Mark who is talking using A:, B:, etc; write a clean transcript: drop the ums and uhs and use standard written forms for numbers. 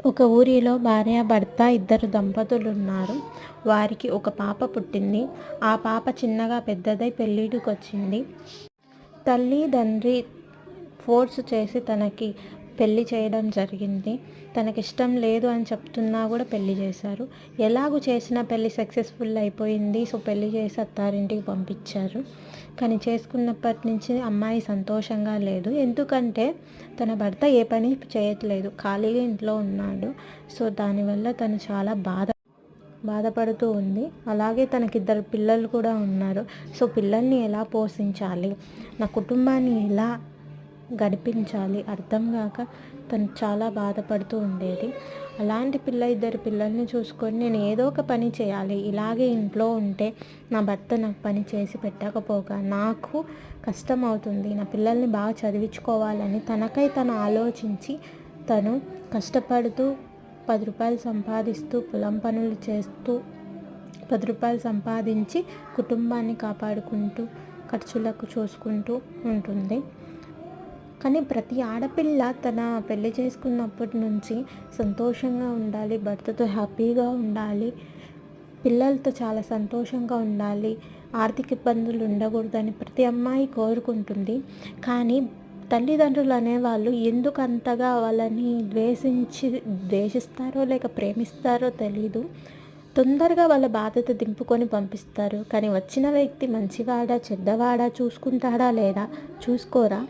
A: ఒక ఊరిలో భార్యాభర్త ఇద్దరు దంపతులు ఉన్నారు. వారికి ఒక పాప పుట్టింది. ఆ పాప చిన్నగా పెద్దదై పెళ్ళిడికొచ్చింది. తల్లి తండ్రి ఫోర్స్ చేసి తనకి పెళ్లి చేయడం జరిగింది. తనకిష్టం లేదు అని చెప్తున్నా కూడా పెళ్లి చేశారు. ఎలాగూ చేసిన పెళ్లి సక్సెస్ఫుల్ అయిపోయింది. సో పెళ్లి చేసి అత్తారింటికి పంపించారు. కానీ చేసుకున్నప్పటి నుంచి అమ్మాయి సంతోషంగా లేదు. ఎందుకంటే తన భర్త ఏ పని చేయట్లేదు, ఖాళీగా ఇంట్లో ఉన్నాడు. సో దానివల్ల తను చాలా బాధపడుతూ ఉంది. అలాగే తనకిద్దరు పిల్లలు కూడా ఉన్నారు. సో పిల్లల్ని ఎలా పోషించాలి, నా కుటుంబాన్ని ఎలా గడిపించాలి అర్థం కాక తను చాలా బాధపడుతూ ఉండేది. అలాంటి ఇద్దరు పిల్లల్ని చూసుకొని నేను ఏదో ఒక పని చేయాలి, ఇలాగే ఇంట్లో ఉంటే నా భర్త నాకు పని చేసి పెట్టకపోగా నాకు కష్టం అవుతుంది, నా పిల్లల్ని బాగా చదివించుకోవాలని తనకై తను ఆలోచించి తను కష్టపడుతూ 10 రూపాయలు సంపాదిస్తూ పొలం పనులు చేస్తూ 10 రూపాయలు సంపాదించి కుటుంబాన్ని కాపాడుకుంటూ ఖర్చులకు చూసుకుంటూ ఉంటుంది. కానీ ప్రతి ఆడపిల్ల తన పెళ్లి చేసుకున్నప్పటి నుంచి సంతోషంగా ఉండాలి, భర్తతో హ్యాపీగా ఉండాలి, పిల్లలతో చాలా సంతోషంగా ఉండాలి, ఆర్థిక ఇబ్బందులు ఉండకూడదని ప్రతి అమ్మాయి కోరుకుంటుంది. కానీ తల్లిదండ్రులు అనేవాళ్ళు ఎందుకు అంతగా వాళ్ళని ద్వేషిస్తారో లేక ప్రేమిస్తారో తెలీదు. తొందరగా వాళ్ళ బాధ్యత దింపుకొని పంపిస్తారు. కానీ వచ్చిన వ్యక్తి మంచివాడా చెడ్డవాడా చూసుకుంటాడా లేదా చూసుకోరా.